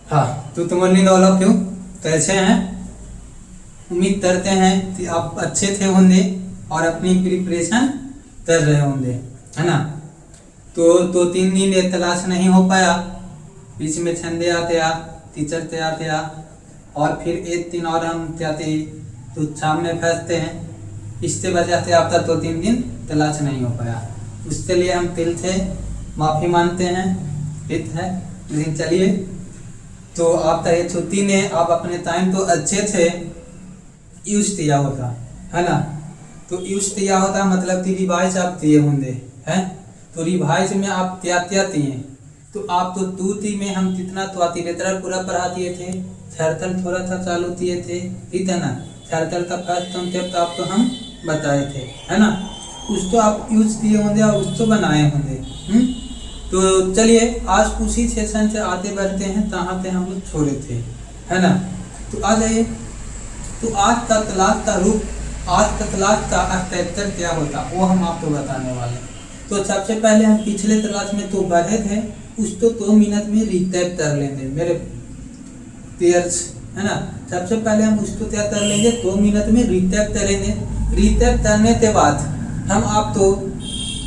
हाँ, तो morning all of you कैसे हैं। उम्मीद करते हैं कि आप अच्छे थे होंगे और अपनी प्रिपरेशन कर रहे होंगे, है ना। तो 2-3 दिन ये तलाश नहीं हो पाया, बीच में ठंडे आते आ टीचर ते आते आ और फिर एक दिन और हम जाते तो शाम में फंसते हैं। इससे वजह से अब तक 2-3 दिन तलाश नहीं हो पाया, उसके लिए हम दिल से माफ़ी मांगते हैं। हित है, लेकिन चलिए, तो आप ये छुट्टी ने आप अपने टाइम तो अच्छे थे यूज किया होता, है ना। तो यूज किया होता मतलब कि रिवाइज आप दिए होंगे, हैं। तो रिवाइज में आप क्या क्या दिए, तो आप तो 2 में हम कितना तो आती लेटर पूरा पढ़ा दिए थे, थर्तल थोड़ा सा चालू किए थे, ठीक है ना। थर्तल का फर्स्ट कॉन्सेप्ट आपको हम बताए थे, है ना। उसको आप यूज किए होंगे और उसको बनाए होंगे। तो चलिए आज उसी सेशन से आगे बढ़ते हैं जहाँ पे हम लोग छोड़े थे, है ना। तो आ जाइए। तो आज का तलाक का रूप, आज का तलाक का स्ट्रक्चर क्या होता वो हम आपको बताने वाले हैं। तो सबसे पहले हम पिछले तलाक में तो बढ़े थे, उसको 2 मिनट में रिकैप कर लेंगे मेरे पेयर्स, है ना। सबसे पहले हम उसको क्या कर लेंगे, 2 मिनट में रिकैप करेंगे। रिकैप करने के बाद हम आपको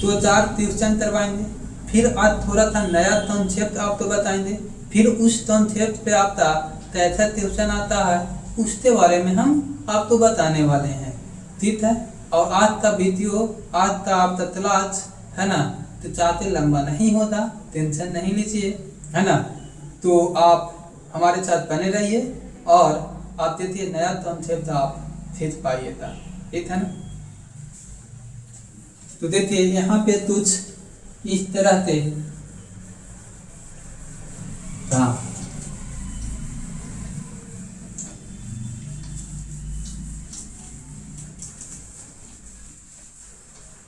2-4 ट्यूशन करवाएंगे, फिर आज थोड़ा सा नया कॉन्सेप्ट आपको बताएंगे, फिर उस कॉन्सेप्ट पे आपका कैसा ट्यूशन आता है उसके बारे में हम आपको बताने वाले हैं, ठीक है। और आज का वीडियो, आज का आपका क्लास, है ना, तो चाहते लंबा नहीं होता, टेंशन नहीं लीजिए, है ना। तो आप हमारे साथ बने रहिए और आप देखिए नया कॉन्सेप्ट आप सीख पाइएगा, ठीक है ना। तो देखिए यहाँ पे कुछ इस तरह से, हाँ,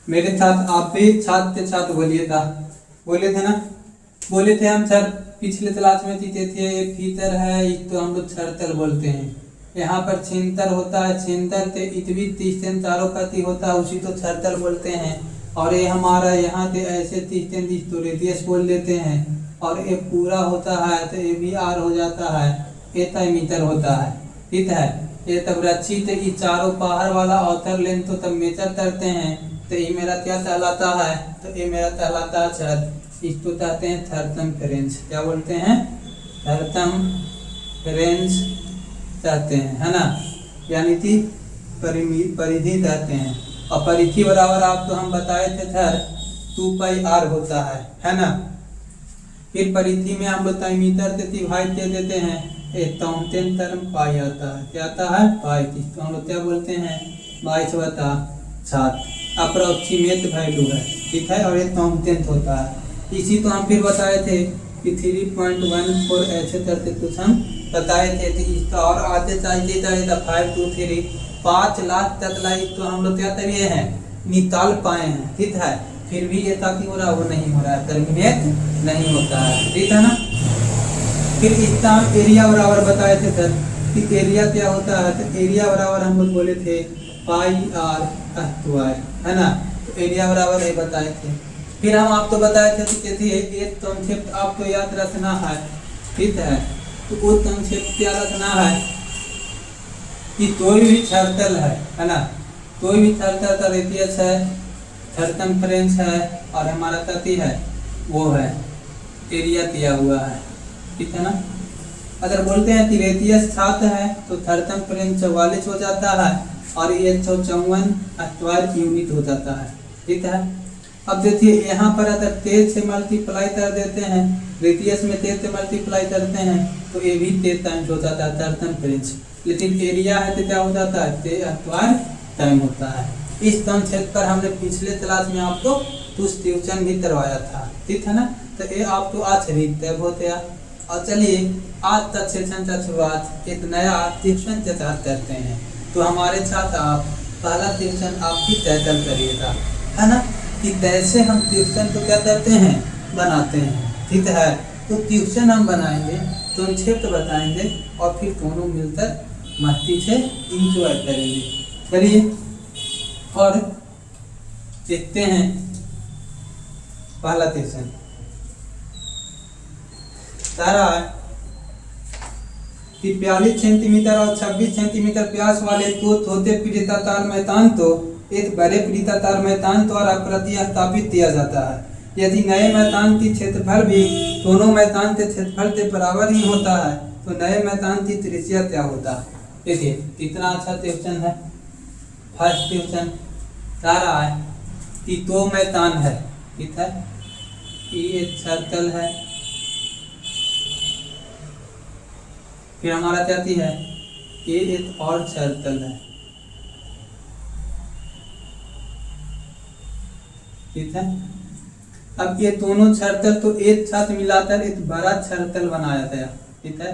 मेरे साथ आप भी छात्र के साथ बोलिएगा, बोले थे ना, बोले थे हम सर पिछले क्लास में जीते थे। एक फीचर है, एक तो हम लोग छरतल बोलते हैं, यहाँ पर छिंतर होता है, छिंतर ते इतवी 30 चारों पति होता है, उसी तो छरतल बोलते हैं। और ये हमारा यहाँ पे ऐसे 30 तो रेडियस बोल देते हैं, और ये पूरा होता है तो ये भी आर हो जाता है, ये मीटर होता है, ठीक है। ये तब रच्छी थे कि चारों बाहर वाला औतर लेंथ तो तब मेजर करते हैं, तो ये मेरा क्या कहलाता है, तो ये मेरा कहलाता है छत। इसको कहते हैं थर्मफरेंस, क्या बोलते हैं, थर्मफरेंस कहते हैं, है ना, यानी कि परिधि कहते हैं। और परिधि बराबर आपको हम बताए थे सर 2πr होता है ना। फिर परिधि में हम बताए मीटर से डिवाइड दे देते हैं, एक काउंटेंट टर्म पाई आता है, क्या आता है, पाई। इसको हम लोग क्या बोलते हैं, 22/7 अप्रोक्सीमेट वैल्यू है, ठीक है। और एक काउंटेंट होता है, इसी तो हम फिर बताए थे कि 3.14 ऐसे करते कुछ हम बताए थे। तो इसका और आगे चाहिए जाएगा 5 2 3 5 लाख तक लाइक तो हम लोग क्या तरीके हैं निकाल पाए हैं, ठीक है। फिर भी ये ताकि हो रहा वो नहीं हो रहा है, टर्मिनेट नहीं होता है, ठीक है ना। फिर इसका हम एरिया बराबर बताए थे सर कि एरिया क्या होता है, तो एरिया बराबर हम लोग बोले थे πr², है ना। तो एरिया बराबर ये बताए थे। फिर हम आपको बताए थे कि एक कॉन्सेप्ट आपको याद रखना है, ठीक है। तो वो कॉन्सेप्ट क्या रखना है कि कोई भी सर्कल है ना, कोई भी सर्कल का रेडियस है, सर्कमफ्रेंस है और हमारा तथी है वो है एरिया दिया हुआ है, ठीक है ना। अगर बोलते हैं कि रेडियस 7 है तो सर्कमफ्रेंस 44 हो जाता है और ये 154 यूनिट हो जाता है, ठीक है। अब देखिए यहाँ पर अगर 13 से मल्टीप्लाई कर देते हैं, रेडियस में 13 से मल्टीप्लाई करते हैं तो ये भी 13 टाइम्स हो जाता है सर्कमफ्रेंस, लेकिन एरिया है तो क्या हो जाता है 13 टाइम होता है। इस कॉन्सेप्ट पर हमने पिछले क्लास में आपको कुछ ट्यूशन भी करवाया था, ठीक है ना। तो ये आपको आज रिकैप हो गया। और चलिए आज तक सेशन का शुरुआत एक नया ट्यूशन के साथ करते हैं। तो हमारे साथ आप पहला ट्यूशन आप भी टैकल करिएगा, है ना, कि कैसे हम ट्यूशन को क्या करते हैं बनाते हैं, ठीक है। तो ट्यूशन हम बनाएंगे, कॉन्सेप्ट बताएंगे और फिर दोनों मिलकर मस्ती से इंजॉय करेंगे। चलिए और देखते हैं पहला ट्यूशन। तारा कि 42 सेंटीमीटर और 26 सेंटीमीटर व्यास वाले दो छोटे पीड़िताकार मैदान तो एक बड़े पीड़िताकार मैदान द्वारा प्रतिस्थापित किया जाता है। यदि नए मैदान की क्षेत्रफल भी दोनों मैदान के क्षेत्रफल के बराबर ही होता है तो नए मैदान की त्रिज्या क्या होता है। देखिए कितना अच्छा क्वेश्चन है। फर्स्ट क्वेश्चन क्या रहा है कि दो मैदान है, ठीक है, ये एक सर्कल है, फिर हमारा जाती है ये एक और सर्कल है, ठीक है। अब ये दोनों सर्कल तो एक साथ मिलाकर एक बड़ा सर्कल बनाया गया, ठीक है।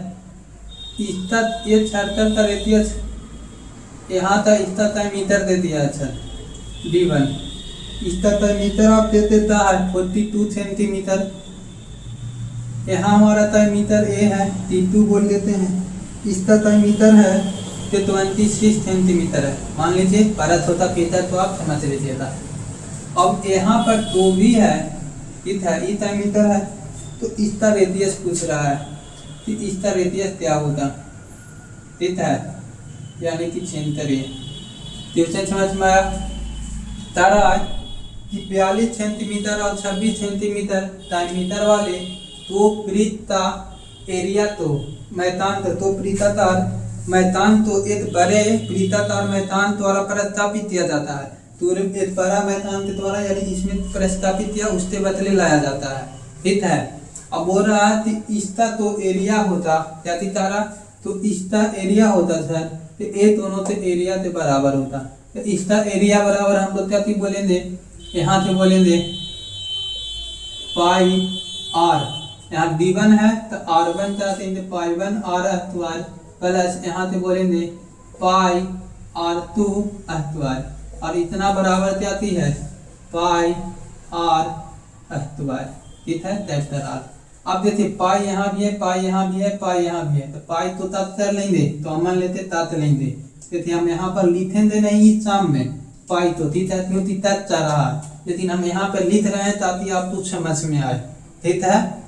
इसका ये सर्कल का रेडियस यहाँ तक इसका डायमीटर दे दिया, अच्छा d1, इसका डायमीटर आप दे देता है 42 सेंटीमीटर। यहाँ हमारा डायमीटर a है, d2 बोल देते हैं, इसका डायमीटर है जो 26 सेंटीमीटर है। मान लीजिए 12 छोटा फीटर तो आप समझ लीजिएगा। अब यहाँ पर दो भी है, ठीक है, ये डायमीटर है, तो इसका रेडियस पूछ रहा है कि इसका रेडियस क्या होगा, ठीक है, यानी कि सेंटर ये क्वेश्चन समझ में आया। तारा है कि 42 सेंटीमीटर और 26 सेंटीमीटर डायमीटर वाले दो वृत्ता एरिया तो मैदान तो वृत्ताकार मैदान तो एक बड़े वृत्ताकार मैदान द्वारा प्रतिस्थापित किया जाता है। तो एक बड़ा मैदान के द्वारा यानी इसमें प्रतिस्थापित किया उसके बदले लाया जाता है, ठीक है। अब बोल रहा है कि इसका तो एरिया होता क्या थी तारा, तो इसका एरिया होता सर, तो ये दोनों से एरिया के बराबर होता, तो इसका एरिया बराबर हम लोग क्या बोलेंगे, यहाँ से बोलेंगे पाई आर, यहाँ d1 है तो r1 क्या देंगे पाई 1 r स्क्वायर प्लस यहाँ से बोलेंगे पाई r2 स्क्वायर, और इतना बराबर क्या आती है पाई आर स्क्वायर, ठीक है, कैपिटल आर। अब देखिए पाई यहाँ भी है, पाई यहाँ भी है, पाई यहाँ भी है, तो पाई तो तब कर लेंगे, तो हम मान लेते तात लेंगे। देखिए हम यहाँ पर लिखेंगे नहीं इस शाम में पाई तो ठीक है क्योंकि तक चल रहा है, लेकिन हम यहाँ पर लिख रहे हैं ताकि आपको समझ में आए, ठीक है।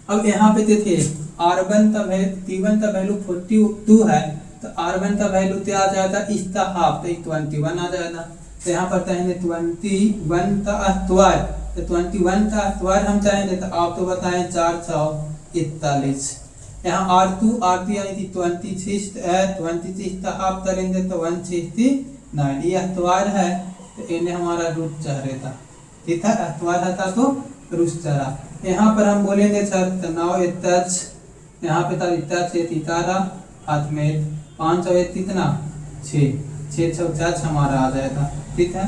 अब यहाँ पे देखिए r1 का t1 का वैल्यू 42 है, तो r1 का वैल्यू क्या आ जाएगा, इसका हाफ तो 21 आ जाएगा। तो यहाँ पर चाहेंगे 21 का स्क्वायर, तो 21 का स्क्वायर हम चाहेंगे तो आप तो बताएं 441। यहाँ R2 यानी कि 26 है, 26 का हाफ करेंगे तो 169, ये स्क्वायर है तो इन्हें हमारा रूट चाह रहता, ठीक है, स्क्वायर रहता तो रूट चाह। यहाँ पर हम बोलेंगे सर तनाव टच, यहाँ पे था टच है तितारा हाथ में 500 कितना 6 हमारा आ जाएगा, ठीक है।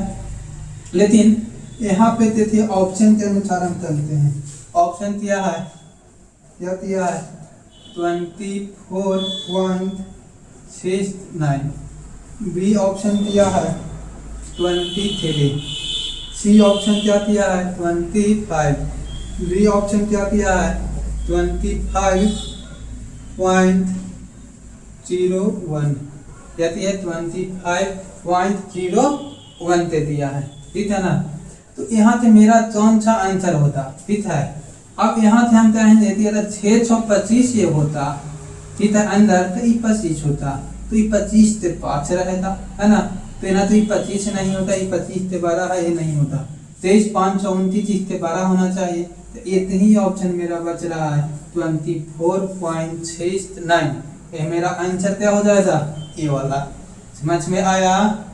लेकिन यहाँ पे देखिए ऑप्शन के अनुसार हम चलते हैं। ऑप्शन क्या है, क्या दिया है 24.69, बी ऑप्शन दिया है 23, सी ऑप्शन क्या दिया है 25, डी ऑप्शन क्या दिया है 25.01, कहती है 25.01 दे दिया है, ठीक है ना। तो यहाँ से मेरा कौन सा आंसर होता, ठीक है। अब यहाँ से हम चाहेंगे यदि अगर 625 ये होता, ठीक है, अंदर तो ये 25 होता, तो ये 25 से 5 रहेगा, है ना। तो यहाँ तो ये 25 नहीं होता, ये 25 से 12 है, ये नहीं होता, 23 529 इससे 12 होना चाहिए, तो एक ही ऑप्शन मेरा बच रहा है 24.69, ये मेरा आंसर क्या हो जाएगा, ये वाला। समझ में आया,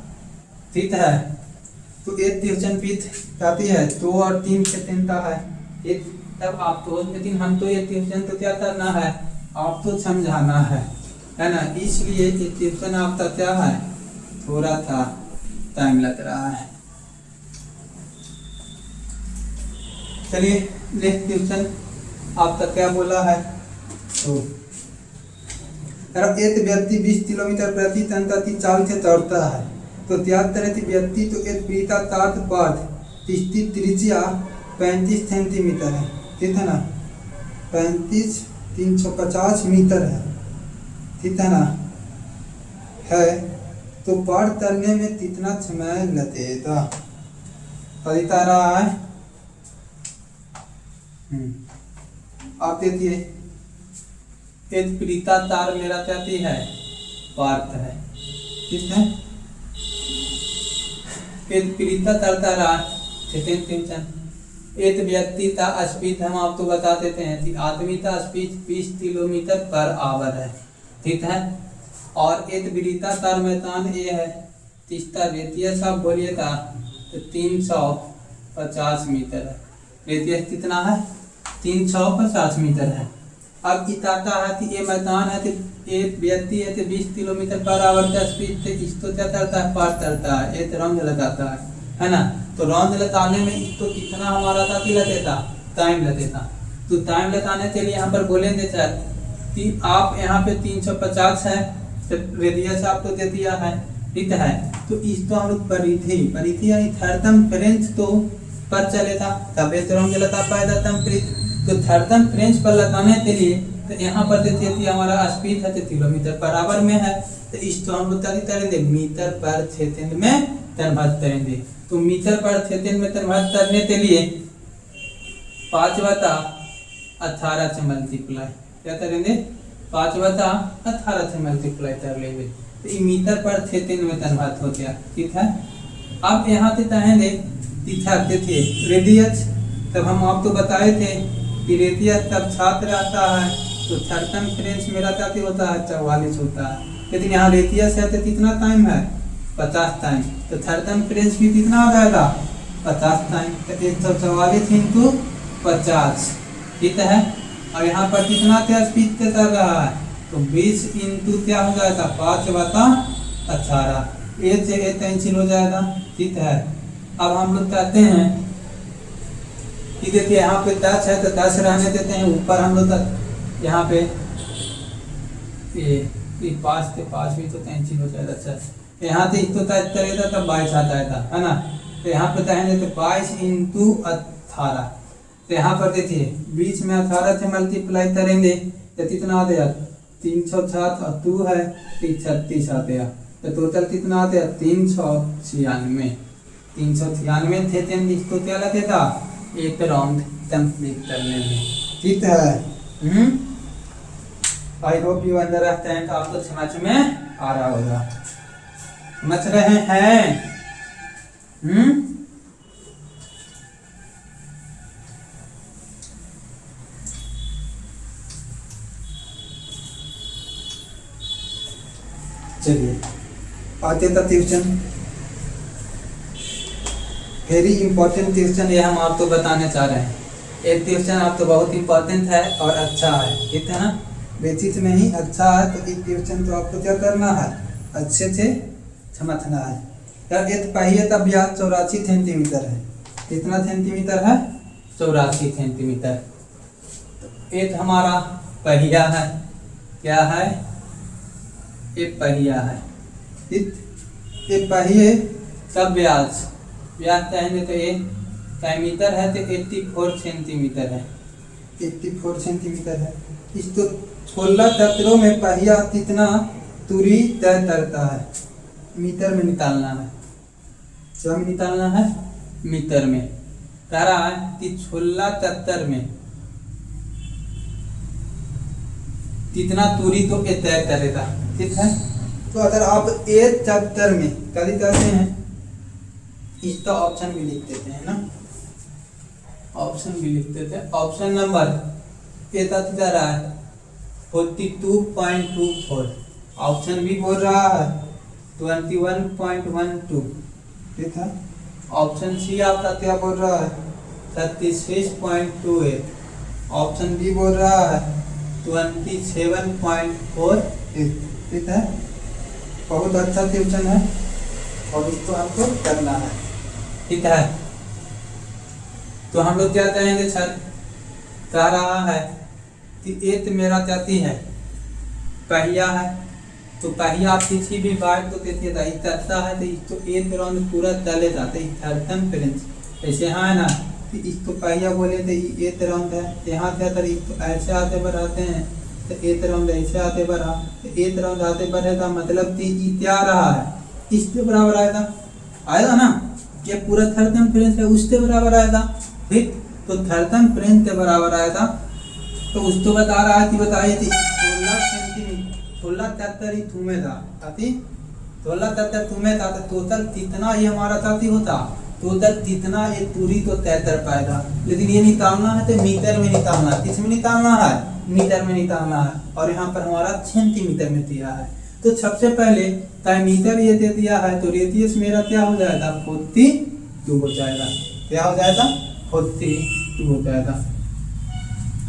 ठीक है। तो एक क्वेश्चन पीठ आती है 2 और 3 सेकंड का है, एक तब आप तो, लेकिन हम तो ये क्वेश्चन तो क्या करना है, आप तो समझाना है ना, इसलिए ये क्वेश्चन आपका क्या है थोड़ा सा टाइम लग रहा है। चलिए नेक्स्ट क्वेश्चन आपका क्या बोला है, तो एक व्यक्ति 20 किलोमीटर प्रति घंटा की चाल से दौड़ता है, तो त्याग करें कि व्यक्ति तो एक वृत्ताकार पथ जिसकी त्रिज्या 35 सेंटीमीटर है, ठीक है ना, 350 मीटर है, ठीक है ना, है तो पार करने में कितना समय लगेगा, बता रहा है। आप देखिए एक प्रीता तार मेरा त्याती है पार्थ है, ठीक है। एक प्रीता तरतारा एक व्यक्ति का स्पीड हम आपको बता देते हैं कि आदमी का स्पीड 20 किलोमीटर पर आवर है, ठीक है। और एक विरीता तार मैदान ये है, तीसरा रेडियस आप बोलिए था तो 350 मीटर है। रेडियस कितना है? 350 मीटर है। अब इताता है कि ये मैदान है तो एक व्यक्ति है तो 20 किलोमीटर पर आवर का स्पीड से इसको क्या करता है? पार करता है, एक राउंड लगाता है ना। तो राउंड लगाने में इसको कितना हमारा था कि लगेगा? टाइम लगेगा। तो टाइम लगाने के लिए यहाँ पर बोलेंगे सर कि आप यहाँ पे 350 है तो रेडियस आपको दे दिया है, ठीक है। तो इसको हम लोग परिधि यानी थर्डम फ्रेंच तो पर चलेगा तब एक राउंड लगा पाएगा तम तो थर्डम फ्रेंच पर लगाने के लिए तो यहाँ पर देती थी हमारा स्पीड है तो किलोमीटर पर आवर में है, तो इसको हम लोग करेंगे मीटर पर सेकंड में कन्वर्ट करेंगे। तो मीटर पर सेकंड में कन्वर्ट करने के लिए 5/18 से मल्टीप्लाई क्या करेंगे? 5/18 से मल्टीप्लाई कर लेंगे तो ये मीटर पर सेकंड में कन्वर्ट हो गया, ठीक है। अब यहाँ से चाहेंगे देखिए रेडियस, तब हम आपको बताए थे कि रेडियस तब छात्र आता है तो थर्डम फ्रेंच मेरा क्या होता है? 44 होता है। लेकिन यहाँ रेडियस है तो कितना टाइम है? 50 टाइम। तो थर्डम फ्रेंच भी कितना आ जाएगा? 50 टाइम। तो 144 इंटू 50, ठीक है। और यहाँ पर कितना क्या स्पीड से कर रहा है? तो 20 इंटू क्या हो जाएगा? 5/18, एक से एक कैंसिल हो जाएगा, ठीक है। अब हम लोग कहते हैं कि देखिए यहाँ पे 10 है तो 10 रहने देते हैं, ऊपर हम लोग यहाँ पे ये 5 से 5 भी तो कैंसिल हो जाएगा। अच्छा यहाँ से इसको तय करेगा तब 22 आ जाएगा, है ना। तो यहाँ पे कहेंगे तो 22 इंटू 18, तो यहाँ पर देखिए बीच में 18 से मल्टीप्लाई करेंगे तो कितना आ गया? 307 और 2 है 36 आ गया, तो टोटल कितना आ गया? 396। 396 थे तो इसको क्या लगेगा? एक राउंड कंप्लीट करने में, ठीक है। आई होप यू अंडरस्टैंड, आपको समझ में आ रहा होगा, समझ रहे हैं? चलिए आते था ट्यूशन, वेरी इंपॉर्टेंट ट्यूशन ये हम आपको बताने चाह रहे हैं। एक ट्यूशन आपको बहुत इंपॉर्टेंट है और अच्छा है, ठीक है ना। बेसिस में ही अच्छा है तो एक ट्यूशन तो आपको क्या करना है? अच्छे से समझना है। यार एक पहिए का व्यास 84 सेंटीमीटर है। कितना सेंटीमीटर है? 84 सेंटीमीटर। एक हमारा पहिया है, क्या है? एक पहिया है, एक पहिए का व्यास कहेंगे तो ये डायमीटर है तो 84 सेंटीमीटर है, 84 सेंटीमीटर है। इसको 16 चक्रों में पहिया कितना दूरी तय करता है? मीटर में निकालना है। क्या में निकालना है? मीटर में। कह रहा है कि 16 चक्कर में कितना दूरी तो ये तय करेगा, ठीक है। तो अगर आप एक चक्कर में कभी कहते हैं इसका ऑप्शन भी लिख देते हैं ना, ऑप्शन भी लिख देते हैं। ऑप्शन नंबर ए जा रहा है 42.24, ऑप्शन भी बोल रहा है 21.12, ठीक है। ऑप्शन सी आपका क्या बोल रहा है? 36.28, ऑप्शन बी बोल रहा है 27.48, ठीक है। बहुत अच्छा ट्यूशन है और इसको हमको करना है, ठीक है। तो हम लोग क्या कहेंगे सर? कह रहा है कि एक मेरा जाती है पहिया है, तो पहिया आप किसी भी बात को देखिए चलता है तो इसको एक राउंड पूरा चले जाते हैं थर्डम फ्रेंच। ऐसे यहाँ है ना कि इसको पहिया बोले तो एक राउंड है, यहाँ से अगर इसको ऐसे आते बढ़ाते हैं तो एक राउंड ऐसे आते बढ़ा, तो एक राउंड आते बढ़ेगा मतलब कि क्या रहा है? इसके बराबर आएगा ना, ये पूरा थर्डम फ्रेंच है उसके बराबर आएगा, ठीक। तो थर्डम फ्रेंच के बराबर आएगा, तो उसको बता रहा है कि बताइए 16 16 ही तुम्हें था ताती 16 तुम्हें था तो टोटल कितना ये हमारा ताती होता, टोटल कितना ये दूरी तो 73 पाएगा, लेकिन ये निकालना है तो मीटर में निकालना है। किस में निकालना है? मीटर में निकालना है, और यहाँ पर हमारा सेंटीमीटर में दिया है। तो सबसे पहले मीटर ये दे दिया है तो रेडियस मेरा क्या हो जाएगा? 42 हो जाएगा। क्या हो जाएगा? 42 हो जाएगा।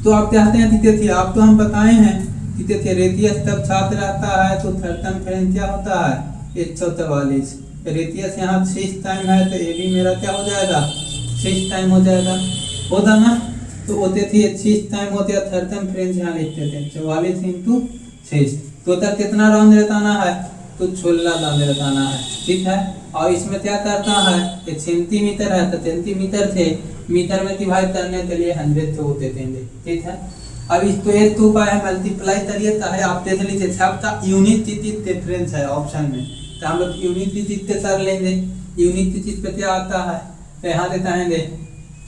तो आप चाहते हैं कितने थे? आप तो हम बताए हैं कितने थे। रेडियस तब छात्र रहता है तो सर्कमफ्रेंस क्या होता है? 144। रेडियस यहाँ 6 टाइम है तो ये भी मेरा क्या हो जाएगा? 6 टाइम हो जाएगा, होता ना। तो होते थे 6 टाइम होते हैं, सर्कमफ्रेंस यहाँ लिखते थे 44 इंटू 6। टोटल कितना राउंड रताना है? तो 16 राउंड रताना है, ठीक है। और इसमें क्या करता है? एक सेंटीमीटर है तो सेंटीमीटर थे, मीटर में डिवाइड करने के लिए 100 तो होते थे, ठीक है। अब इसको एक तो उपाय है मल्टीप्लाई करिए, है आप देख लीजिए सबका यूनिट डिजिट डिफरेंस है ऑप्शन में, तो हम लोग यूनिट डिजिट पे कर लेंगे। यूनिट डिजिट पे क्या आता है? तो यहाँ देता है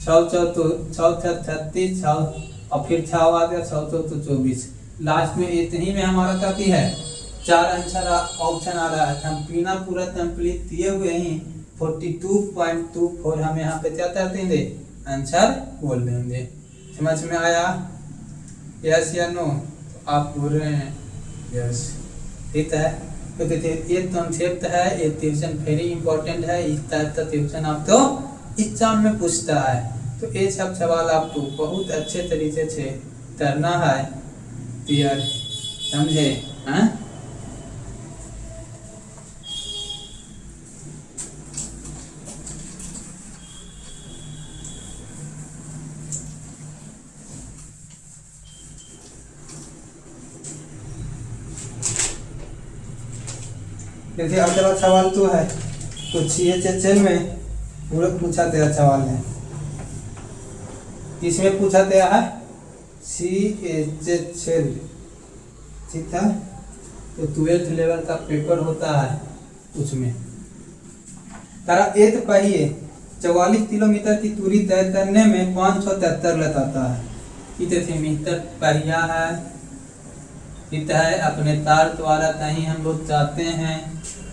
6 तो 36 6 और फिर 6 आ गया 6 तो 24। लास्ट में इतनी में हमारा काफी है 4 आंसर ऑप्शन आ रहा है। हम बिना पूरा कंप्लीट दिए हुए ही 42.24 हम यहाँ पे क्या कर देंगे? आंसर बोल देंगे। समझ में आया? यस या नो? आप बोल रहे हैं यस, ठीक है। तो ये कॉन्सेप्ट है, ये ट्यूशन वेरी इंपॉर्टेंट है। इस टाइप का ट्यूशन आपको एग्जाम में पूछता है, तो ये सब सवाल आपको बहुत अच्छे तरीके से करना है। क्लियर? समझे? हाँ, जैसे अगला सवाल तो है तो CHHL में पूरा पूछा गया सवाल है। इसमें पूछा गया है CHHL, ठीक है। तो 12th लेवल का पेपर होता है, उसमें तारा एक पहिए 44 किलोमीटर की दूरी तय करने में 573 लगाता है। कितने मीटर पहिया है? कितना है? अपने तार द्वारा कहीं हम लोग जाते हैं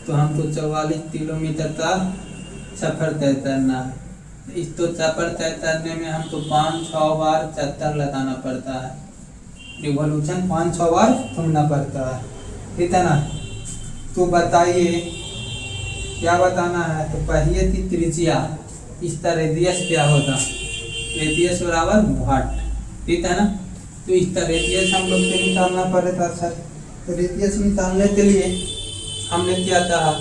तो हमको 44 किलोमीटर का सफर तय करना है। इसको सफर तय करने में हमको 5-6 बार 70 लगाना पड़ता है। रिवॉल्यूशन 5-6 बार घूमना पड़ता है, ठीक है ना। तो बताइए क्या बताना है? तो पहिए की त्रिज्या, इसका रेडियस क्या होगा? रेडियस बराबर वाट, ठीक है ना। तो इसका रेडियस हम लोग को निकालना पड़ेगा सर। तो रेडियस निकालने के लिए हमने क्या कहा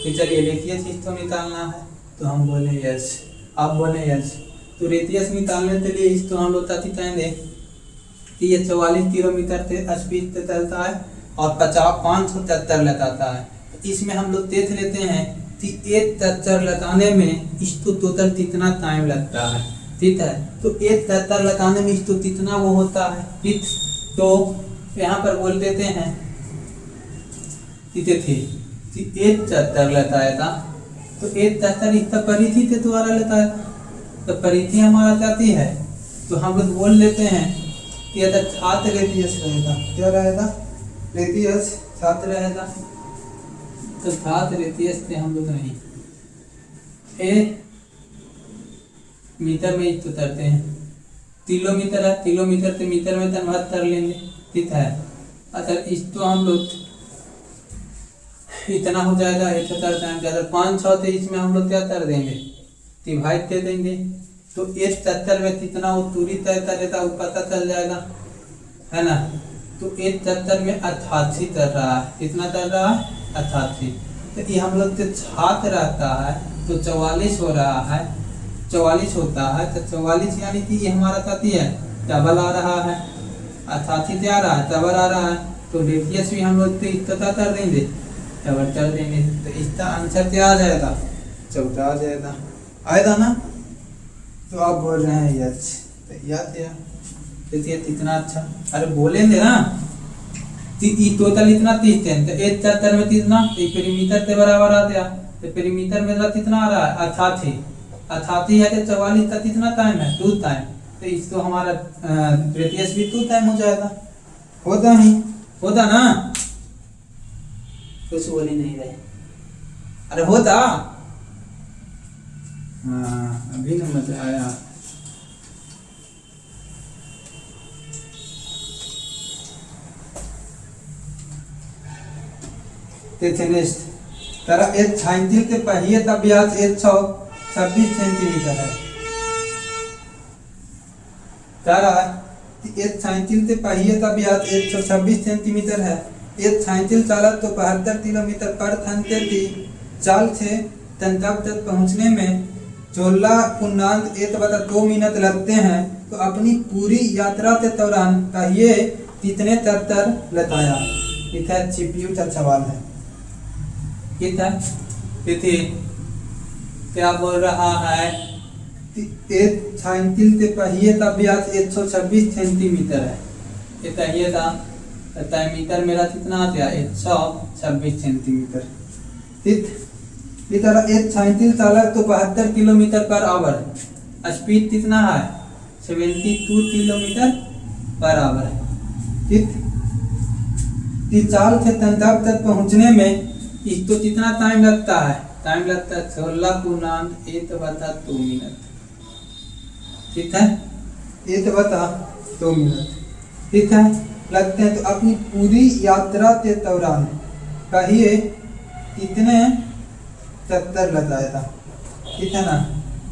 कि चलिए रेडियस इसको निकालना है, तो हम बोले यस, आप बोले यस। तो रेडियस निकालने के लिए इसको हम लोग ताकि कहेंगे कि ये 44 किलोमीटर से स्पीड से चलता है और 573 लगाता है। तो इसमें हम लोग देख लेते हैं कि एक चक्कर लगाने में इसको टोटल कितना टाइम लगता है, ठीक है। तो एक चक्कर लगाने में इसको कितना वो होता है, ठीक। तो यहाँ पर बोल देते हैं कितने थे कि एक चक्कर लगाएगा, तो एक चक्कर इसका परिधि के द्वारा लगाएगा। तो परिधि हमारा जाती है, तो हम लोग बोल लेते हैं कि अगर छात्र रेडियस रहेगा, क्या रहेगा? रेडियस छात्र रहेगा। तो छात्र रेडियस से हम लोग नहीं ए मीटर में इसको करते हैं, किलोमीटर है, किलोमीटर से मीटर में कन्वर्ट कर लेंगे, ठीक है। अगर इसको हम लोग इतना हो जाएगा 1,000 टाइम ज़्यादा 500 थे, इसमें हम लोग क्या कर देंगे? डिवाइड दे देंगे। तो एक चक्कर में कितना वो दूरी तय करेगा वो पता चल जाएगा, है ना। तो एक चक्कर में 88 कर रहा है, कितना कर रहा है? 88। तो ये हम लोग के छात्र रहता है तो 44 हो रहा है, 44 होता है। तो 44 यानी कि ये हमारा साथी है डबल आ रहा है, 88 क्या आ रहा है? डबल आ रहा है। तो रेडियस भी हम लोग इतना कर देंगे, डबल कर देंगे। तो इसका आंसर क्या आ जाएगा? 14 आ जाएगा, आएगा ना। तो आप बोल रहे हैं यस, तो याद है देखिए कितना अच्छा। अरे बोलेंगे ना टोटल इतना 30 थे, तो एक चक्कर में कितना? पेरीमीटर के बराबर आ गया। तो पेरीमीटर में कितना आ रहा है? 88। 88 है तो 44 का कितना टाइम है? 2 टाइम। तो इसको हमारा रेडियस भी 2 टाइम हो जाएगा, होता ही। होता ना, कुछ बोल ही नहीं रहे। अरे होता, हाँ अभी ना मत आया। नेक्स्ट तारा एक छाइंतिल के पहिए का व्यास 126 सेंटीमीटर है। तारा एक छाइंतिल के पहिए का व्यास 126 सेंटीमीटर है। एक छाइंतिल चालक तो 72 किलोमीटर पर घंटे की चाल से तंतब तक पहुंचने में 16.1/2 मिनट लगते हैं, तो अपनी पूरी यात्रा के दौरान पहिए कितने तत्तर लताया? इतना CPU का सवाल है। तिथि क्या बोल रहा है? एक साइकिल के पहिए का व्यास 126 सेंटीमीटर है। ये पहिए का मीटर मेरा कितना आता है? 126 सेंटीमीटर। तरह एक साइकिल चालक तो 72 किलोमीटर पर आवर है। स्पीड कितना है? 72 किलोमीटर पर आवर है। चाल से तंतब तक पहुंचने में इसको कितना टाइम लगता है? टाइम लगता है 16.1/2 मिनट। ठीक है, 1/2 मिनट। ठीक है, लगते हैं। तो अपनी पूरी यात्रा के दौरान कहिए कितने चक्कर लगाया था? ठीक है ना,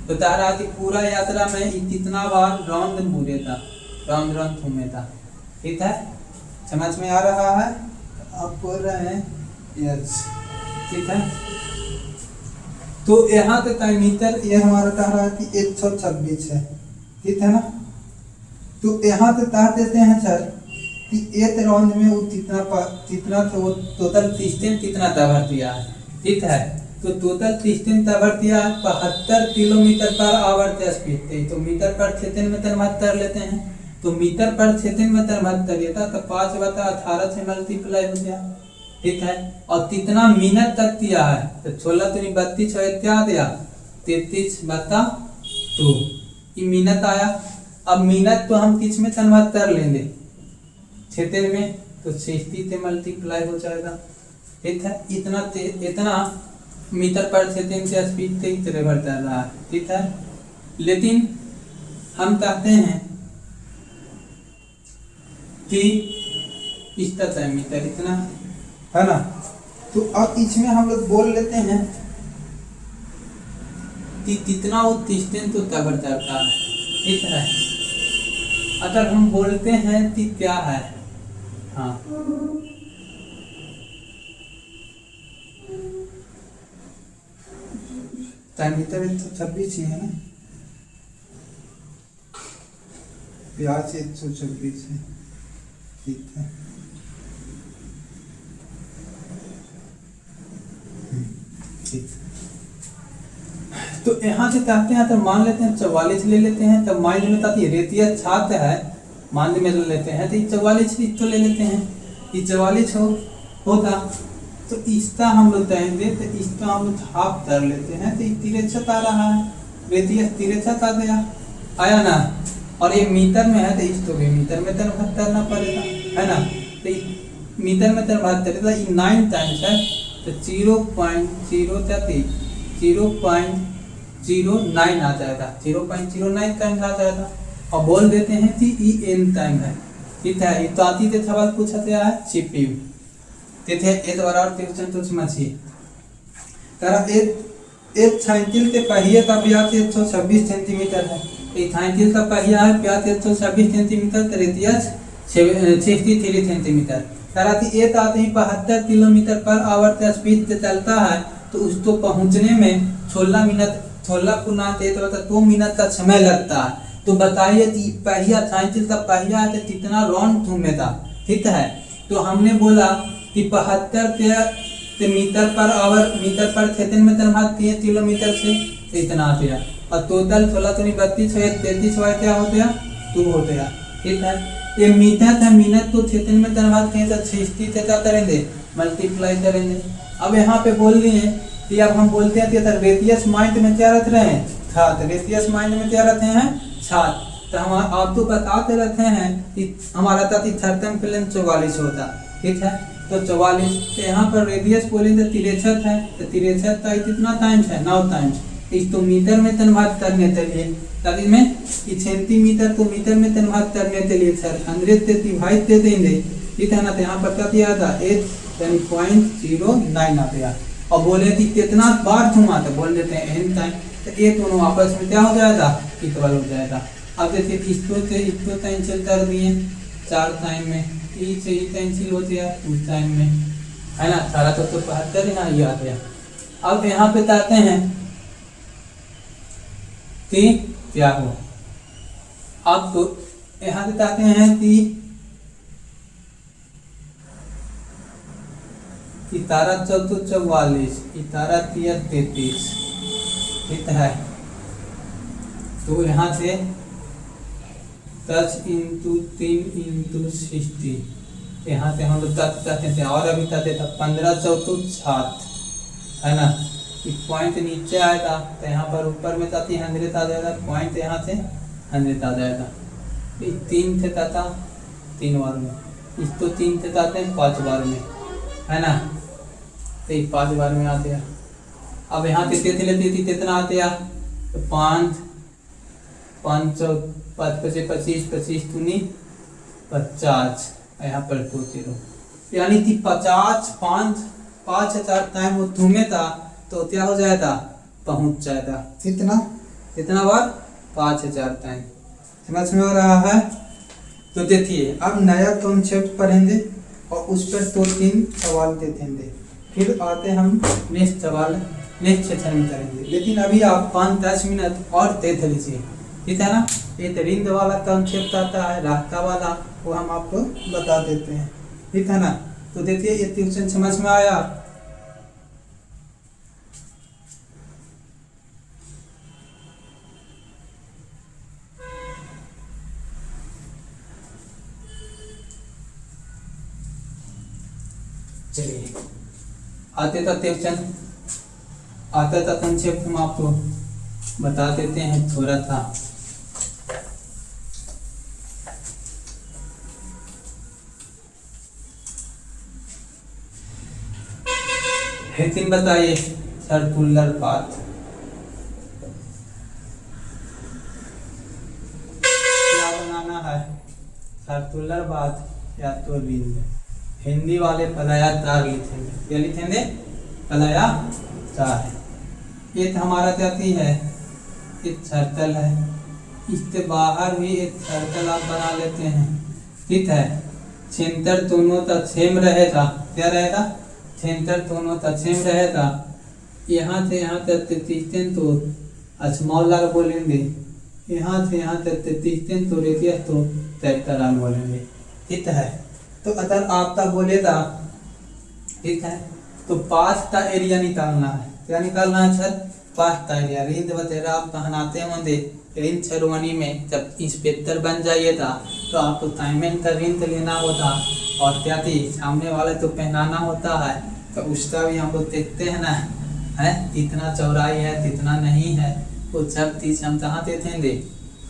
बता रहा कि पूरा यात्रा में कितना बार राउंड घूमे था, राउंड घूमे था। ठीक है, समझ में आ रहा है? आप बोल रहे हैं यस। ठीक है, तो यहाँ का मीटर ये हमारा कह रहा है कि 126 है। ठीक है ना, तो यहाँ से कह देते हैं सर कि एक राउंड में वो कितना तो वो टोटल डिस्टेंस कितना कवर दिया है। ठीक है, तो टोटल डिस्टेंस कवर दिया है 72 किलोमीटर पर आवर के स्पीड थे। तो मीटर पर सेकंड में कन्वर्ट कर लेते हैं। तो मीटर पर सेकंड में कन्वर्ट कर लेता तो 5/18 से मल्टीप्लाई हो गया। ठीक है, और कितना मिनट तक दिया है? तो 16 3 32 क्या दिया? 33/2 मिनट आया। अब मिनट तो हम किस में कन्वर्ट कर लेंगे? सेकंड में, तो 60 से मल्टीप्लाई हो जाएगा। ठीक है, इतना मीटर पर सेकंड के स्पीड से ट्रेवल कर रहा है। ठीक है, लेकिन हम कहते हैं कि इस तक है मीटर इतना है ना। तो अब इसमें हम लोग बोल लेते हैं कि कितना वो डिस्टेंस तो कवर करता है। ठीक है, अगर हम बोलते हैं कि क्या है, हाँ मीटर 126 ही है ना, व्यास 126 है। ठीक है, तो यहाँ से कहते हैं, तो मान लेते हैं 44 ले लेते हैं। तब मान लेता है रेडियस छात्र है, मान में लेते हैं तो 44 तो ले लेते हैं। ये 44 होता तो इसका हम लोग देंगे, तो इसका हम लोग हाफ कर लेते हैं। तो 63 आ रहा है, रेडियस 63 आ गया, आया ना। और ये मीटर में है तो इसको भी मीटर में कन्वर्ट करना पड़ेगा, है ना। तो मीटर में कन्वर्ट करेगा, ये 9 टाइम्स है तो 0.09 आ जाएगा, 0.09 टाइम्स आ जाएगा। और बोल देते हैं कि ई एन टाइम है। ठीक है, ये तो आती थे सवाल पूछा गया है CPU तेथे एक बार और क्वेश्चन तो समझिए। तारा एक साइकिल के पहिए का व्यास 126 सेंटीमीटर है। एक साइकिल का पहिया है, व्यास 126 सेंटीमीटर, रेडियस 63 सेंटीमीटर। तारा कि एक आदमी 72 किलोमीटर पर आवर के स्पीड से चलता है, तो उसको पहुंचने में 16.1/2 मिनट का समय लगता है। तो बताइए कि पहिया साइकिल का पहिया है तो कितना राउंड घूमेगा। ठीक है, तो हमने बोला कि 72 मीटर पर आवर, मीटर पर सेकंड में कन्वर्ट किए किलोमीटर से, इतना आ गया। और टोटल 16 3 32 33 क्या हो गया? 2 हो गया। ठीक है, ये मीटर था, मिनट तो सेकंड में कन्वर्ट किए तो 60 से क्या करेंगे? मल्टीप्लाई करेंगे। अब यहाँ पे बोल रहे हैं कि अब हम बोलते हैं कि रेडियस माइंड में क्या रख रहे हैं? छात्र। रेडियस माइंड में क्या रखते हैं? छात्र। तो हम आप तो बताते रहते हैं कि हमारा था 44 होता, ठीक है। तो 44, तो यहाँ पर रेडियस बोले तो 63 है, तो 63 का कितना टाइम्स है 9 टाइम्स। इस तो मीटर में कन्वर्ट करने के लिए ताकि में सेंटीमीटर को मीटर में कन्वर्ट करने के लिए सर 100 से डिवाइड दे देंगे, ठीक है ना। तो यहाँ पर क्या दिया था 8 यानी 0.09 आ गया। और बोले कि कितना बार घुमा, तो बोल देते हैं n टाइम, तो ये दोनों आपस में क्या हो जाएगा इक्वल हो जाएगा। अब देखिए इसको कैंसिल कर दिए 4 टाइम में, ई से ई कैंसिल हो गया 2 टाइम में, है ना। 18 तो 72 ना ये आ गया। अब यहाँ पे आते हैं कि क्या हो, अब तो यहाँ पे आते हैं कि 17 चौथो 44, 17 तिया 33, ठीक है। तो यहाँ से 10 इंटू 3 इंटू 60, यहाँ से हम लोग चाहते थे और अभी चाहते था 15 चौथो 60, है ना। पॉइंट नीचे आएगा तो यहाँ पर ऊपर में चाहती 100 आ जाएगा, पॉइंट यहाँ से 100 आ जाएगा। 3 थे चाहता 3 बार में, इसको 3 थे चाहते हैं 5 बार में, है ना। तो 5 बार में आते हैं। अब यहाँ से देख लेती थी कितना आते हैं, तो 5 5 5 25 25 दूनी 50, यहाँ पर 2 0, यानी कि 5,000 टाइम वो घूमे था तो क्या हो जाएगा पहुंच जाएगा कितना बार 5,000 टाइम। समझ में आ रहा है। तो देखिए अब नया कॉन्सेप्ट पढ़ेंगे और उस पर 2-3 सवाल देखेंगे, फिर आते हम नेक्स्ट सवाल नेक्स्ट सेशन में करेंगे। लेकिन अभी आप 5-10 मिनट और देख लीजिए, ठीक है ना। एक रिंग वाला कॉन्सेप्ट आता है, रास्ता वाला, वो हम आपको बता देते हैं, ठीक है ना। तो देखिए ये ट्यूशन समझ में आया। चलिए आते था ट्यूशन, आता था कॉन्सेप्ट हम आपको बता देते हैं थोड़ा था। लेकिन बताइए सर्कुलर पाथ क्या बनाना है, सर्कुलर पाथ या तो रिंग। हिंदी वाले पलाया तार लिखेंगे, क्या लिखेंगे पलाया तार। ये हमारा जाती है एक सर्कल है, इसके बाहर भी एक सर्कल आप बना लेते हैं, ठीक है। सेंटर दोनों तक सेम रहेगा, क्या रहेगा सेंटर दोनों तक सेम रहेगा। यहाँ से यहाँ तक 33 तो स्मॉल आर बोलेंगे, यहाँ से यहाँ तक 33 तो रेडियस तो कैपिटल आर बोलेंगे, ठीक है। तो अगर आपका बोलेगा, ठीक है, तो पास का एरिया निकालना है, क्या निकालना है सर पास का एरिया। रिंद वगैरह आप पहनाते होंगे रिंद सेरेमनी में, जब इंस्पेक्टर बन जाइएगा तो आपको डायमंड का रिंद लेना होता और क्या थी सामने वाले तो पहनाना होता है। तो उसका भी हम लोग देखते हैं ना, है कितना चौड़ाई है कितना नहीं है, वो सब चीज हम कहाँ देखेंगे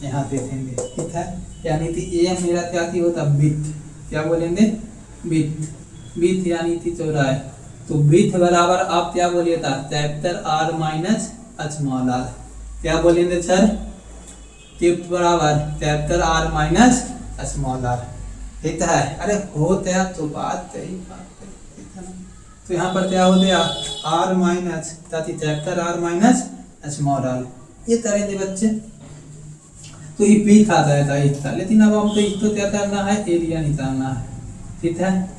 यहाँ देखेंगे, ठीक है। यानी कि ये मेरा क्या थी होता विड्थ, क्या बोलेंगे विड्थ यानी थी चौड़ाई। तो विड्थ बराबर आप क्या बोलिए था capital R minus small R, क्या बोलेंगे सर विड्थ बराबर capital R minus small R, ठीक है। अरे होते हैं तो बात सही बात है, ठीक है ना। तो यहाँ पर क्या हो गया R minus capital R minus small R, ये करेंगे बच्चे। तो ये पी खा जाएगा इसका, लेकिन अब हमको इसको क्या करना है एरिया निकालना है, ठीक है।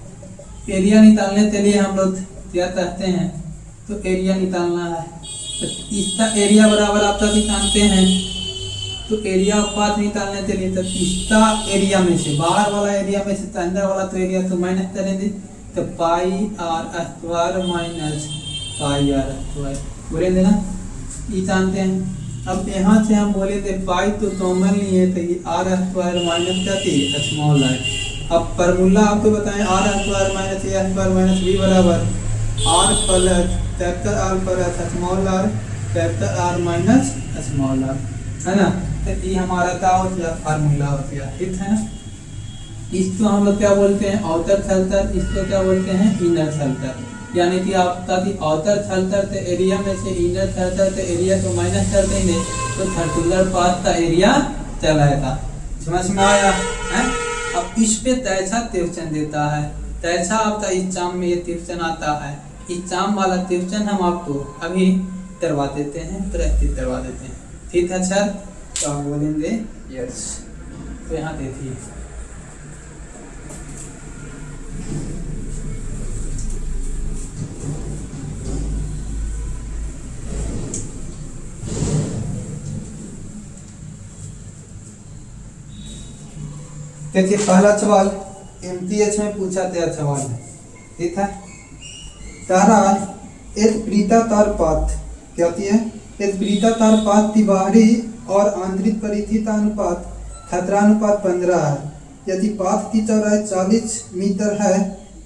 एरिया निकालने के लिए हम लोग क्या कहते हैं तो एरिया निकालना है। तो इसका एरिया बराबर आप सभी जानते हैं, तो एरिया ऑफ पाथ निकालने के लिए तो इसका एरिया में से बाहर वाला एरिया में से अंदर वाला तो एरिया तो माइनस करेंगे, तो pi R square minus pi R square बोलेंगे ना, ये जानते हैं। अब यहाँ से हम बोले थे पाई तो कॉमन लिए थे ये आर स्क्वायर माइनस क्या थी स्मॉल आर। अब फॉर्मूला आपको बताएं R square minus A square minus B बराबर R plus capital R plus small R capital R minus small R, है ना। तो ये हमारा क्या हो गया फार्मूला हो गया, ठीक है ना। इसको हम लोग क्या बोलते हैं, आउटर थलतर, इसको क्या बोलते हैं, इनर थलतर। यानी कि आपका आउटर थलतर तो एरिया में से इनर थलतर तो एरिया को माइनस कर देंगे तो सर्कुलर पाथ का एरिया चला जाता। समझ में आया है। अब इस पे तैसा त्रिभुजन देता है, तैसा आपका एग्जाम में ये त्रिभुजन आता है। एग्जाम वाला त्रिभुजन हम आपको अभी करवा देते हैं, प्रैक्टिस करवा देते हैं। ठीक है सर, तो आप बोलेंगे यस। तो यहाँ देखिए देखिए पहला सवाल एमटीएच में पूछा गया सवाल है। ठीक है, तारा एक वृत्ताकार पाथ क्या होती है, एक वृत्ताकार पाथ की बाहरी और आंतरिक परिधि का अनुपात खतरानुपात 15 है। यदि पाथ की चौड़ाई 40 मीटर है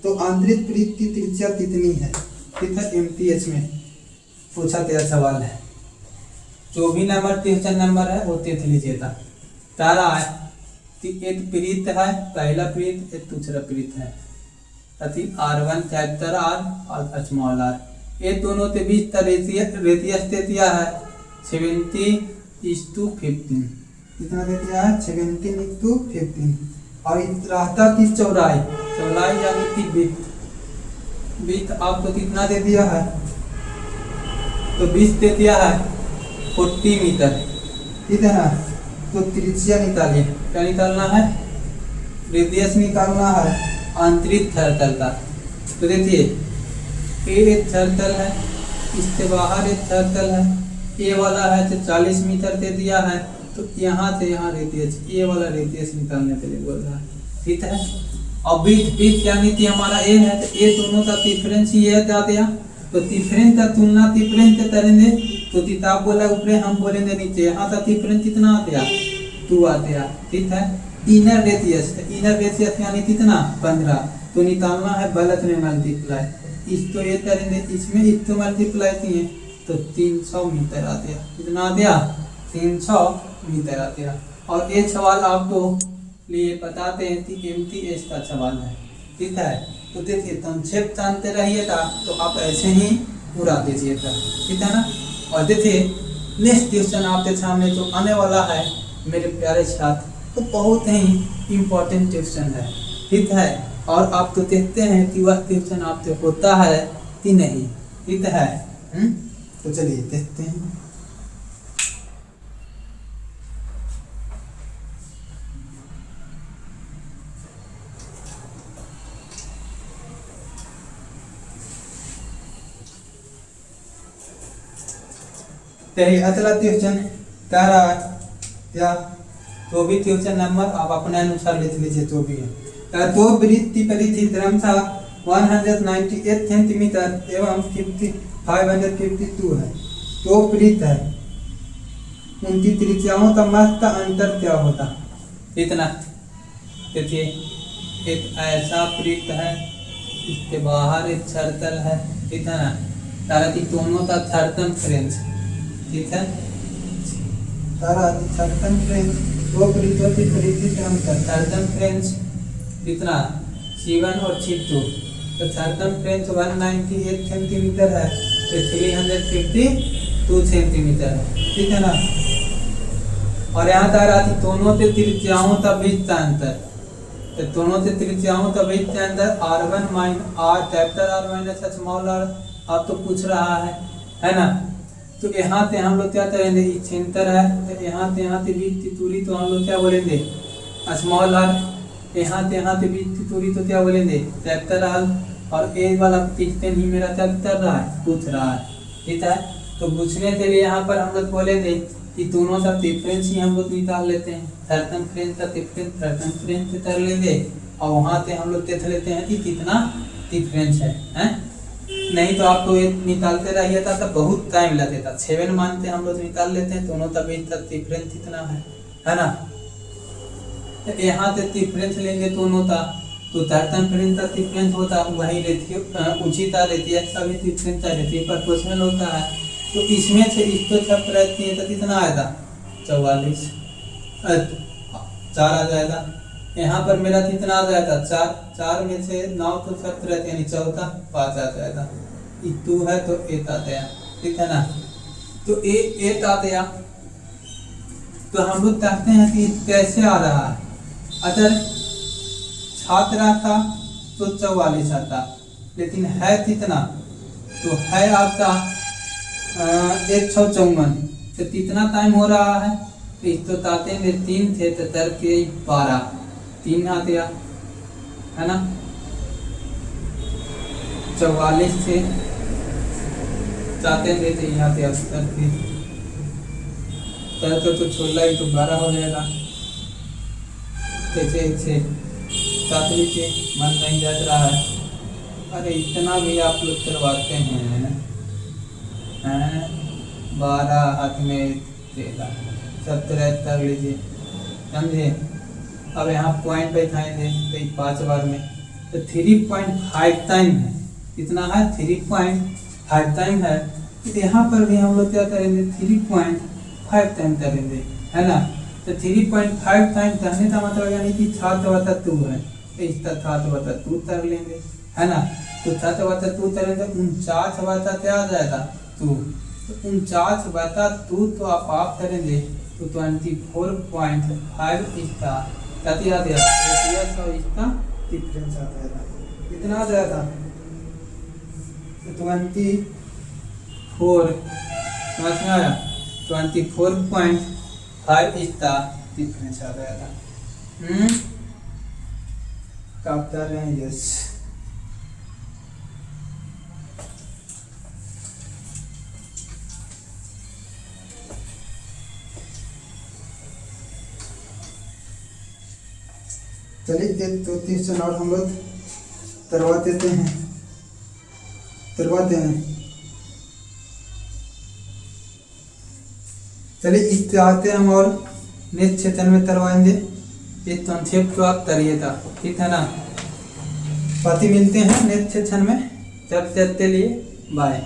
तो आंतरिक वृत्त की त्रिज्या कितनी है। ठीक है, एमटीएच में पूछा गया सवाल है। जो भी नंबर त्रिभुजन नंबर है वो देख लीजिएगा। तारा है, एक वृत्त है, पहला वृत्त एक दूसरा वृत्त है, अति R1 कैपिटल R और स्मॉल r। ये दोनों के बीच रेडियस दे दिया है 70:15। कितना दे दिया है 17:15। और रास्ता की चौड़ाई, चौड़ाई यानी कि विड्थ आपको कितना दे दिया है, तो 20 दे दिया है 40 मीटर। ठीक है ना, तो त्रिज्या निकालिए। क्या निकालना है, रेडियस निकालना है आंतरिक थलतल का। तो देखिए ये एक थलतल है, इसके बाहर एक थलतल है, ये वाला है तो 40 मीटर दे दिया है। तो यहाँ से यहाँ रेडियस, ये वाला रेडियस निकालने के लिए बोल रहा है। ठीक है, अब विड्थ यानी कि हमारा ए है, तो ये दोनों का डिफरेंस ये है क्या दिया, तो डिफरेंस का तुलना डिफरेंस से करेंगे। तो किताब बोला ऊपर, हम बोलेंगे नीचे। यहाँ का डिफरेंस कितना आते हैं, 2 आते हैं। ठीक है, इनर रेडियस, इनर रेडियस यानी कितना 15। तो निकालना है बल्क में मल्टीप्लाई, इसको ये करेंगे, इसमें इसको मल्टीप्लाई किए तो 300 मीटर आते हैं। कितना आते हैं, 300 मीटर आते हैं। और ये सवाल आपको लिए बताते हैं कि एमटीएच का सवाल है। ठीक है, तो देखिए संक्षेप जानते रहिएगा तो आप ऐसे ही पूरा दीजिएगा। ठीक है ना। और देखिए नेक्स्ट क्वेश्चन आपके सामने जो आने वाला है मेरे प्यारे छात्र, तो बहुत ही इम्पोर्टेंट क्वेश्चन है। ठीक है, और आप तो देखते हैं कि वह क्वेश्चन आपसे होता है कि नहीं। ठीक है, तो चलिए देखते हैं। अगला क्वेश्चन कह रहा है क्या, तो भी क्वेश्चन नंबर आप अपने अनुसार लिख लीजिए जो भी है। दो वृत्त की परिधि क्रमशः 198 सेंटीमीटर एवं 552 है। दो वृत्त है, उनकी त्रिज्याओं का माप का अंतर क्या होता। इतना देखिए, एक ऐसा वृत्त है, इसके बाहर एक सर्कल है। ठीक है ना, तारा की दोनों का सर्कमफ्रेंस। ठीक है, तारा सर्कमफ्रेंस दो वृत्तों की परिधि का अंतर, सर्कमफ्रेंस कितना C1 और C2। तो सर्कमफ्रेंस 198 सेंटीमीटर है, तो 352 सेंटीमीटर है। ठीक है ना। और यहाँ तारा की दोनों के त्रिज्याओं का बीच का अंतर, तो दोनों से त्रिज्याओं का बीच के अंदर R1 R capital R minus small r आप तो पूछ रहा है ना। तो यहाँ से हम लोग क्या करेंगे, सेंटर है, तो यहाँ से बीच की दूरी तो हम लोग क्या बोलेंगे स्मॉल r। यहाँ से बीच की दूरी तो क्या बोलेंगे कैपिटल R। और ए वाला डिस्टेंस ही मेरा क्या कर रहा है, पूछ रहा है। ठीक है, तो पूछने के लिए यहाँ पर हम लोग बोलेंगे कि दोनों का डिफरेंस ही हम लोग निकाल लेते हैं। सर्कमफ्रेंस का डिफरेंस सर्कमफ्रेंस से कर लेंगे, और वहाँ से हम लोग देख लेते हैं कि कितना डिफरेंस है। नहीं तो आपको निकालते रहिएगा तो बहुत टाइम लगेगा। 7 मानते हम लोग निकाल लेते हैं, दोनों का बीच का डिफरेंस कितना है ना। तो यहाँ से डिफरेंस लेंगे दोनों का, तो सर्कमफ्रेंस का डिफरेंस होता वही रहती है, उचित रहती है, सभी डिफरेंस रहती है, प्रोपोर्शनल होता है। तो इसमें से इसको सब रहती है तो कितना आएगा 44 4 आ जाएगा। यहाँ पर मेरा कितना आ जाएगा 4, 4 में से 9 तो 17 यानी चौथा 5 आ जाएगा। ये 2 है तो 8 आ गया, ठीक है ना। तो 8 आ गया। तो हम लोग चाहते हैं कि कैसे आ रहा है। अगर छात्र आता तो 44 आता, लेकिन है कितना, तो है आपका 154। तो कितना टाइम हो रहा है, तो ताते में 3 थे तो तर के 12, 3 आ गया, है ना। 44 थे चाहते थे तो यहाँ पे अस्तर थे, तर तो छोड़ना ही तो 12 हो जाएगा। कैसे से साथ लीजिए, मन नहीं जच रहा है। अरे इतना भी आप लोग करवाते हैं, 12 हाथ में 13, 17 कर लीजिए, समझे। अब यहाँ पॉइंट बैठाएंगे कई 5 बार में, तो 3.5 टाइम है, कितना है 3.5 टाइम है। तो यहाँ पर भी हम लोग क्या करेंगे 3.5 टाइम करेंगे, है ना। तो 3.5 टाइम करने का मतलब यानी कि 7/2 है, इसका 7/2 कर लेंगे, है ना। तो 7/2 करेंगे 49 क्या आ जाएगा 2, तो 49/2 तो आप करेंगे तो 24.5 इसका कति आ गया, इसका डिफरेंस आ जाएगा, कितना आ जाएगा 24, समझ में आया। 24.5 इसका डिफरेंस आ जाएगा। आप कर रहे हैं यस। चलिए एक 2-3 और हम लोग करवा देते हैं, चलिए इस आते हैं हम और नेक्स्ट सेशन में करवाएंगे। इस कॉन्सेप्ट को आप करिएगा, ठीक है ना। बाकी मिलते हैं नेक्स्ट सेशन में, तब तक के लिए बाय।